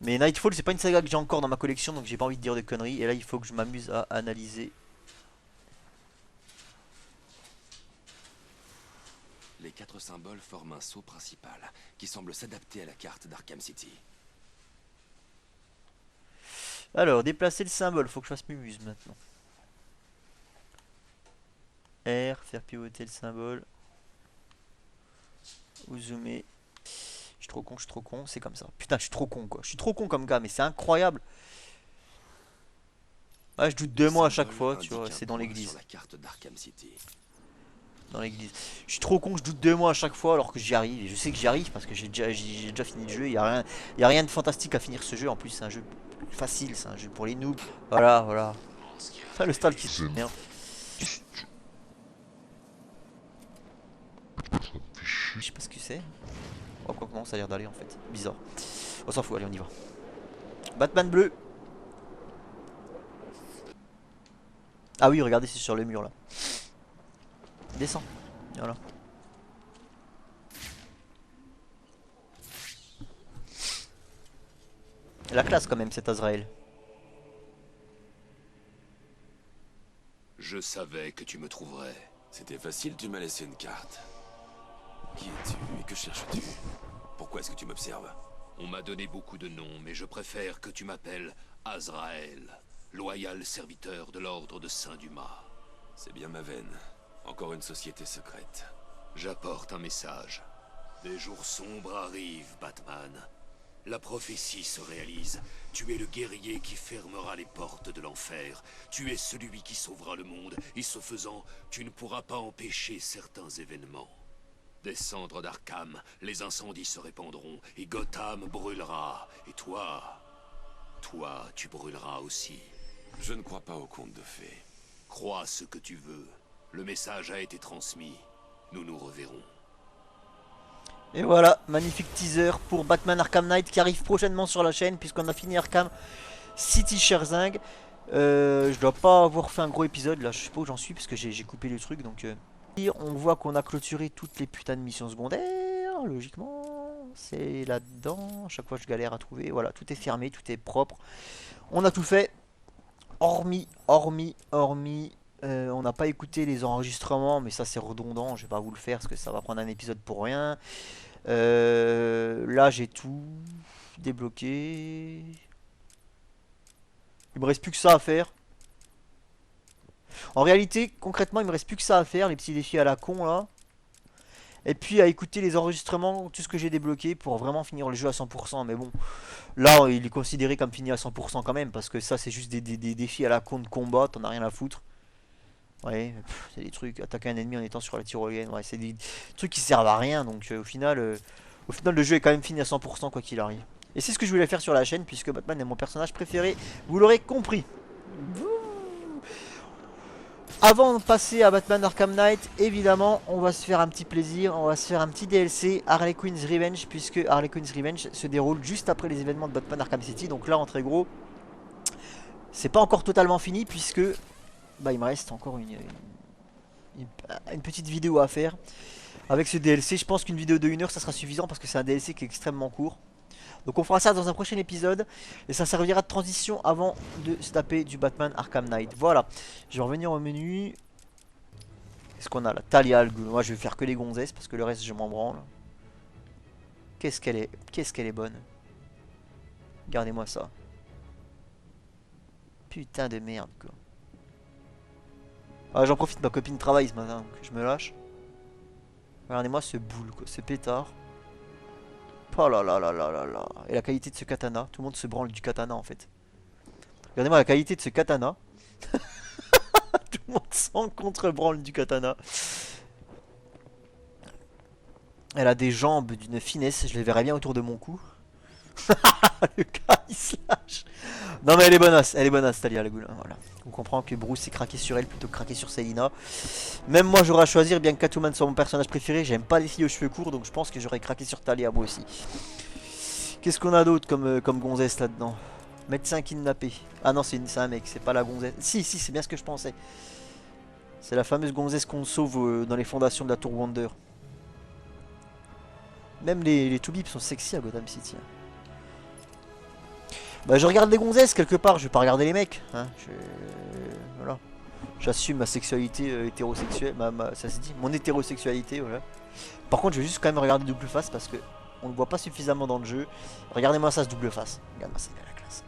Mais Nightfall, c'est pas une saga que j'ai encore dans ma collection, donc j'ai pas envie de dire de conneries. Et là, il faut que je m'amuse à analyser. Les 4 symboles forment un sceau principal qui semble s'adapter à la carte d'Arkham City. Alors, déplacer le symbole, faut que je fasse Mumuse maintenant. R, faire pivoter le symbole. Ou zoomer. Je suis trop con, c'est comme ça. Putain, je suis trop con quoi. Je suis trop con comme gars, mais c'est incroyable. Ouais, je doute de moi à chaque fois, tu vois, c'est dans l'église. Dans l'église. Je suis trop con, je doute de moi à chaque fois alors que j'y arrive. Et je sais que j'y arrive parce que j'ai déjà fini le jeu. Il y a rien de fantastique à finir ce jeu. En plus, c'est un jeu facile, c'est un jeu pour les noobs. Voilà, voilà. Ça, le stall qui se merde. Je sais pas ce que c'est. Oh, quoi, comment ça a l'air d'aller en fait. Bizarre. On s'en fout, allez, on y va. Batman bleu. Ah oui, regardez, c'est sur le mur là. Descends. Voilà. La classe quand même, cet Azrael. Je savais que tu me trouverais. C'était facile, tu m'as laissé une carte. Qui es-tu et que cherches-tu? Pourquoi est-ce que tu m'observes? On m'a donné beaucoup de noms, mais je préfère que tu m'appelles Azrael, loyal serviteur de l'ordre de Saint-Dumas. C'est bien ma veine. Encore une société secrète. J'apporte un message. Des jours sombres arrivent, Batman. La prophétie se réalise. Tu es le guerrier qui fermera les portes de l'enfer. Tu es celui qui sauvera le monde, et ce faisant, tu ne pourras pas empêcher certains événements. Des cendres d'Arkham, les incendies se répandront, et Gotham brûlera. Et toi, tu brûleras aussi. Je ne crois pas aux contes de fées. Crois ce que tu veux. Le message a été transmis. Nous nous reverrons. Et voilà, magnifique teaser pour Batman Arkham Knight qui arrive prochainement sur la chaîne puisqu'on a fini Arkham City, cher Zing. Je dois pas avoir fait un gros épisode là, je sais pas où j'en suis parce que j'ai coupé le truc donc... On voit qu'on a clôturé toutes les putains de missions secondaires, logiquement, c'est là-dedans, à chaque fois je galère à trouver, voilà, tout est fermé, tout est propre, on a tout fait, hormis, on n'a pas écouté les enregistrements, mais ça c'est redondant, je vais pas vous le faire parce que ça va prendre un épisode pour rien, là j'ai tout débloqué, il me reste plus que ça à faire. En réalité, concrètement, il me reste plus que ça à faire, les petits défis à la con là. Et puis à écouter les enregistrements, tout ce que j'ai débloqué pour vraiment finir le jeu à 100%. Mais bon, là il est considéré comme fini à 100% quand même, parce que ça c'est juste des défis à la con de combat, t'en as rien à foutre. Ouais, c'est des trucs, attaquer un ennemi en étant sur la tyrolienne, ouais, c'est des trucs qui servent à rien. Donc au final le jeu est quand même fini à 100% quoi qu'il arrive. Et c'est ce que je voulais faire sur la chaîne, puisque Batman est mon personnage préféré, vous l'aurez compris. Avant de passer à Batman Arkham Knight, évidemment, on va se faire un petit plaisir, on va se faire un petit DLC Harley Quinn's Revenge, puisque Harley Quinn's Revenge se déroule juste après les événements de Batman Arkham City. Donc là, en très gros, c'est pas encore totalement fini, puisque bah, il me reste encore une petite vidéo à faire avec ce DLC. Je pense qu'une vidéo de 1 heure, ça sera suffisant, parce que c'est un DLC qui est extrêmement court. Donc on fera ça dans un prochain épisode. Et ça servira de transition avant de se taper du Batman Arkham Knight. Voilà. Je vais revenir au menu. Qu'est-ce qu'on a là? Talia Al Ghul. Moi je vais faire que les gonzesses parce que le reste je m'en branle. Qu'est-ce qu'elle est bonne. Regardez-moi ça. Putain de merde quoi. Ah, j'en profite, ma copine travaille ce matin, donc je me lâche. Regardez-moi ce boule quoi, ce pétard. Oh là là là là là là. Et la qualité de ce katana, tout le monde se branle du katana en fait. Regardez-moi la qualité de ce katana. Tout le monde s'en contre-branle du katana. Elle a des jambes d'une finesse, je les verrais bien autour de mon cou. Le gars il se lâche. Non mais elle est bonasse Talia Al Ghul. Voilà. On comprend que Bruce s'est craqué sur elle plutôt que craqué sur Selina. Même moi j'aurais à choisir, bien que Catwoman soit mon personnage préféré, j'aime pas les filles aux cheveux courts, donc je pense que j'aurais craqué sur Talia moi aussi. Qu'est-ce qu'on a d'autre comme gonzesse là-dedans? Médecin kidnappé. Ah non c'est un mec, c'est pas la gonzesse. Si c'est bien ce que je pensais. C'est la fameuse gonzesse qu'on sauve dans les fondations de la Tour Wonder. Même les Toubibs sont sexy à Gotham City. Bah je regarde les gonzesses quelque part, je vais pas regarder les mecs. Hein. Voilà. J'assume ma sexualité hétérosexuelle, ça se dit, mon hétérosexualité, voilà. Par contre je vais juste quand même regarder double face parce que on ne voit pas suffisamment dans le jeu. Regardez-moi ça, ce double face. Regarde-moi ça, c'est la classe.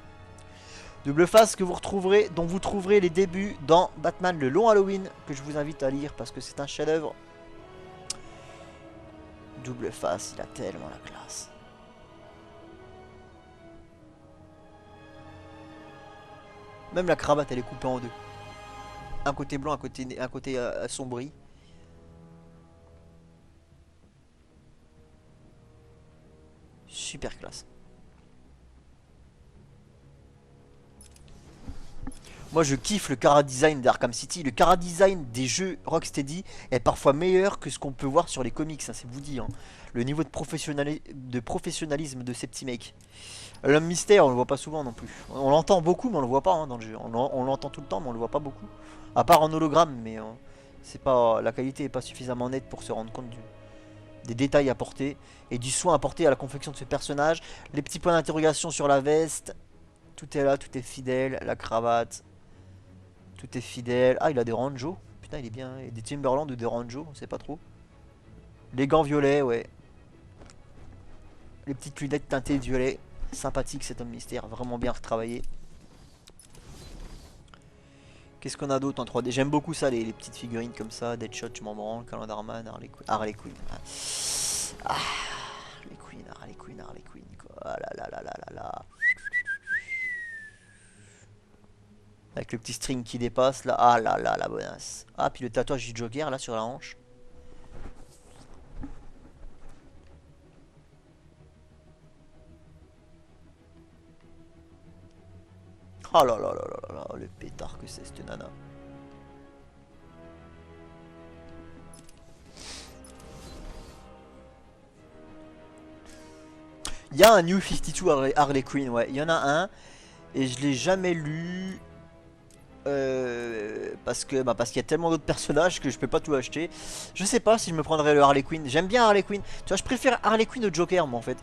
Double face que vous retrouverez, dont vous trouverez les débuts dans Batman le long Halloween, que je vous invite à lire parce que c'est un chef-d'œuvre. Double face, il a tellement la classe. Même la cravate elle est coupée en deux. Un côté blanc, un côté assombri. Super classe. Moi je kiffe le chara design d'Arkham City. Le chara design des jeux Rocksteady est parfois meilleur que ce qu'on peut voir sur les comics, hein, c'est vous dire. Hein. Le niveau de professionnalisme de ces petits mecs. L'homme mystère on le voit pas souvent non plus. On l'entend beaucoup mais on le voit pas hein, dans le jeu. On l'entend tout le temps mais on le voit pas beaucoup. À part en hologramme mais c'est pas, la qualité est pas suffisamment nette pour se rendre compte des détails apportés. Et du soin apporté à la confection de ce personnage. Les petits points d'interrogation sur la veste. Tout est là, tout est fidèle. La cravate. Tout est fidèle. Ah, il a des Ranjo. Putain, il est bien. Et des Timberland ou des Ranjo, on sait pas trop. Les gants violets, ouais. Les petites lunettes teintées de violet. Sympathique cet homme mystère. Vraiment bien retravaillé. Qu'est-ce qu'on a d'autre en 3D? J'aime beaucoup ça, les petites figurines comme ça. Deadshot, je m'en branle. Calendarman, Harley Quinn. Ah, Harley Quinn, quoi. Ah là là là là là là. Avec le petit string qui dépasse là. Ah là là la bonasse. Ah puis le tatouage du Joker là sur la hanche. Oh là là là là là, le pétard que c'est cette nana. Il y a un New 52 Harley Quinn, ouais, il y en a un. Et je l'ai jamais lu. Parce qu'il y a tellement d'autres personnages que je peux pas tout acheter. Je sais pas si je me prendrais le Harley Quinn. J'aime bien Harley Quinn. Tu vois, je préfère Harley Quinn au Joker, moi en fait.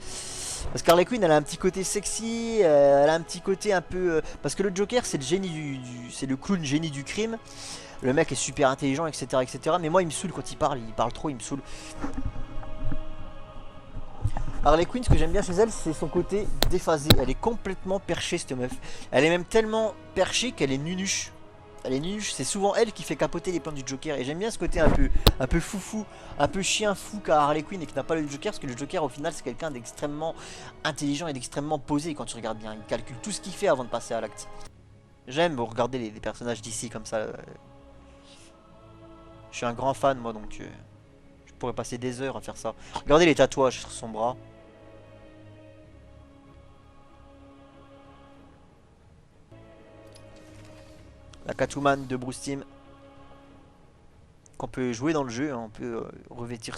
Parce qu'Harley Quinn, elle a un petit côté sexy. Elle a un petit côté un peu. Parce que le Joker, c'est le génie c'est le clown génie du crime. Le mec est super intelligent, etc., etc. Mais moi, il me saoule quand il parle trop, il me saoule. Harley Quinn, ce que j'aime bien chez elle, c'est son côté déphasé. Elle est complètement perchée, cette meuf. Elle est même tellement perchée qu'elle est nunuche. Elle est nunuche, c'est souvent elle qui fait capoter les plans du Joker. Et j'aime bien ce côté un peu foufou, un peu chien fou qu'a Harley Quinn et qui n'a pas le Joker. Parce que le Joker, au final, c'est quelqu'un d'extrêmement intelligent et d'extrêmement posé quand tu regardes bien. Il calcule tout ce qu'il fait avant de passer à l'acte. J'aime regarder les personnages d'ici comme ça. Je suis un grand fan, moi, donc je pourrais passer des heures à faire ça. Regardez les tatouages sur son bras. La Catwoman de Bruce Timm. Qu'on peut jouer dans le jeu, hein, on peut revêtir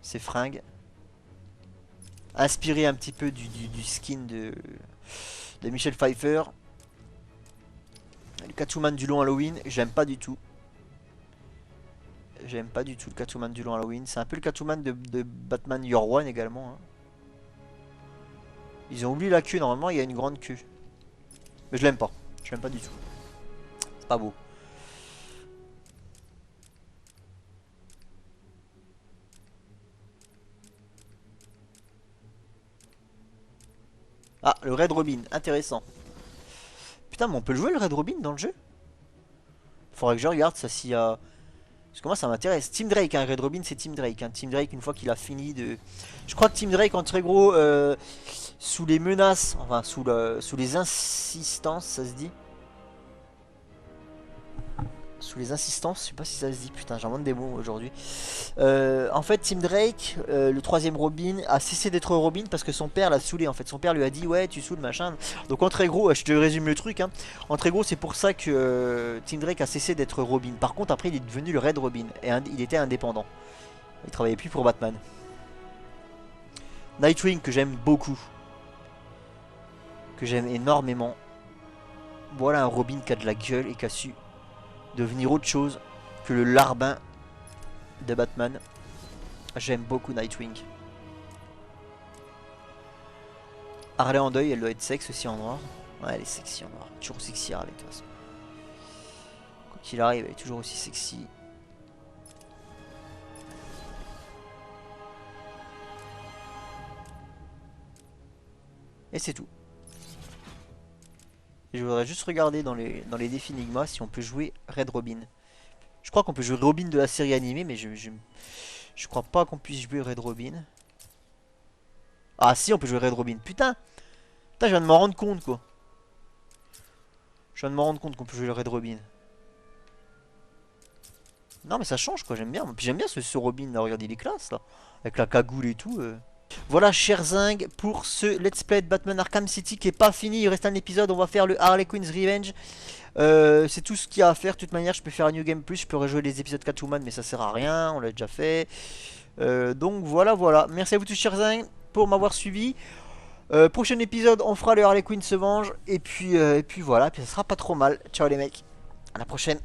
ses fringues. Inspiré un petit peu du skin de Michelle Pfeiffer. Le Catwoman du long Halloween, j'aime pas du tout. J'aime pas du tout le Catwoman du long Halloween. C'est un peu le Catwoman de Batman Year One également. Hein. Ils ont oublié la queue, normalement il y a une grande queue. Mais je l'aime pas. Je l'aime pas du tout. C'est pas beau. Ah, le Red Robin, intéressant. Putain, mais on peut le jouer le Red Robin dans le jeu? Faudrait que je regarde ça s'il y a... Parce que moi ça m'intéresse. Team Drake, hein, Red Robin c'est Team Drake. Hein. Team Drake une fois qu'il a fini de... Je crois que Team Drake en très gros, sous les menaces, enfin sous les insistances, ça se dit. Sous les insistances, je sais pas si ça se dit, putain j'invente des mots aujourd'hui. En fait Team Drake, le troisième Robin, a cessé d'être Robin parce que son père l'a saoulé en fait. Son père lui a dit ouais tu saoules machin. Donc en très gros, je te résume le truc hein. En très gros c'est pour ça que Team Drake a cessé d'être Robin. Par contre après il est devenu le Red Robin et il était indépendant. Il travaillait plus pour Batman. Nightwing que j'aime beaucoup. Que j'aime énormément. Voilà un Robin qui a de la gueule et qui a su devenir autre chose que le larbin de Batman. J'aime beaucoup Nightwing. Harley en deuil, elle doit être sexe aussi en noir. Ouais, elle est sexy en noir. Toujours sexy Harley de toute façon. Quoi qu'il arrive, elle est toujours aussi sexy. Et c'est tout. Et je voudrais juste regarder dans les défis Enigma si on peut jouer Red Robin. Je crois qu'on peut jouer Robin de la série animée, mais je crois pas qu'on puisse jouer Red Robin. Ah si, on peut jouer Red Robin. Putain, putain, je viens de m'en rendre compte quoi. Je viens de m'en rendre compte qu'on peut jouer le Red Robin. Non mais ça change quoi, j'aime bien. Puis j'aime bien ce Robin là, regardez il est classe là. Avec la cagoule et tout. Voilà chers Zing pour ce Let's Play de Batman Arkham City qui est pas fini, il reste un épisode, on va faire le Harley Quinn's Revenge. C'est tout ce qu'il y a à faire, de toute manière je peux faire un New Game Plus, je peux rejouer les épisodes Catwoman mais ça sert à rien, on l'a déjà fait. Donc voilà, merci à vous tous chers Zing pour m'avoir suivi. Prochain épisode on fera le Harley Quinn se venge et puis voilà, puis ça sera pas trop mal. Ciao les mecs, à la prochaine.